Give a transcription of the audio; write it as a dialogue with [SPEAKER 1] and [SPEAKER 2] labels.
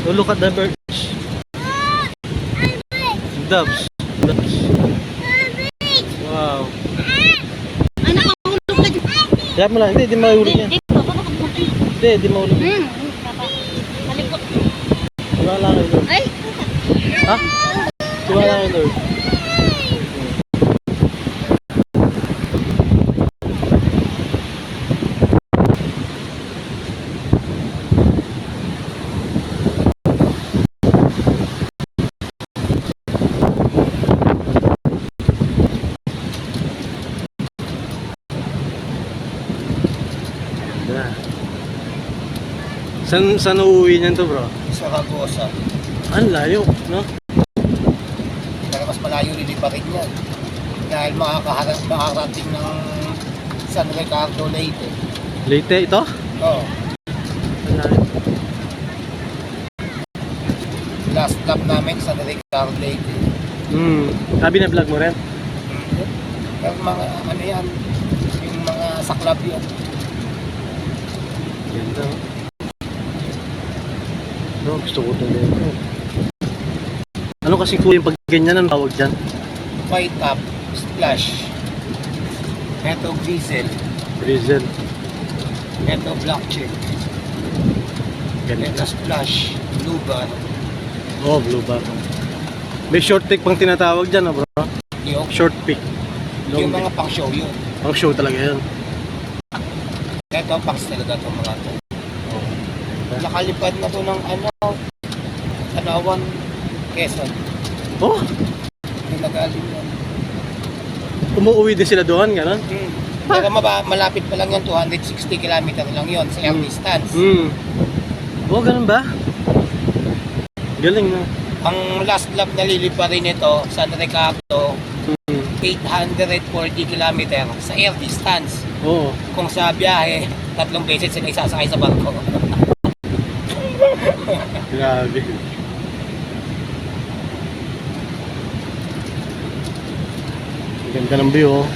[SPEAKER 1] Oh, look at the birds. Doves. Doves. Wow.
[SPEAKER 2] Ay, nakahulog ka dyan.
[SPEAKER 1] Kaya mo lang. Hindi, di mahulog yan. Hindi, di mahulog.
[SPEAKER 2] Malikot.
[SPEAKER 1] Tiwala kayo, Lord.
[SPEAKER 2] Ay!
[SPEAKER 1] Ha? Tiwala kayo, Lord. Saan uuwi niyan to, bro?
[SPEAKER 3] Sa Ragosa.
[SPEAKER 1] Ang layo, no?
[SPEAKER 3] Pero mas malayo rin pa rin yan. Dahil makakarating ng San Ricardo Leyte.
[SPEAKER 1] Leyte ito?
[SPEAKER 3] Oo.
[SPEAKER 1] Ang layo.
[SPEAKER 3] Last stop namin San Ricardo Leyte.
[SPEAKER 1] Sabi na vlog mo rin?
[SPEAKER 3] Pero mga ano yan, yung mga saklab yan.
[SPEAKER 1] Ganda. No, gusto ko ito dito. Ano kasi kulay yung pag ganyan ang tawag dyan?
[SPEAKER 3] White top, splash. Ito diesel.
[SPEAKER 1] Drizzle.
[SPEAKER 3] Ito black chick.
[SPEAKER 1] Ganda.
[SPEAKER 3] Ito splash. Blue bar.
[SPEAKER 1] Oh, blue bar. May short pick pang tinatawag dyan, bro.
[SPEAKER 3] Yung,
[SPEAKER 1] Short pick.
[SPEAKER 3] yung
[SPEAKER 1] Long
[SPEAKER 3] mga
[SPEAKER 1] pick.
[SPEAKER 3] pang show yun.
[SPEAKER 1] Pang show talaga yan.
[SPEAKER 3] Ito pang talaga itong mga to. Nakalipad na to ng Tanawan, Quezon.
[SPEAKER 1] Oh,
[SPEAKER 3] Yung nagaling yan.
[SPEAKER 1] umuwi din sila doon, gano'n?
[SPEAKER 3] Pero malapit pa lang yan, 260 km lang yon sa air distance.
[SPEAKER 1] Oh, ganun ba? Galing, no?
[SPEAKER 3] Ang last lap na liliparin nito, San Ricardo, 840 km sa air distance.
[SPEAKER 1] Oo.
[SPEAKER 3] Kung sa biyahe, 3 beses sila isasakay sa barko.
[SPEAKER 1] Grabe. Ganda ng view, oh.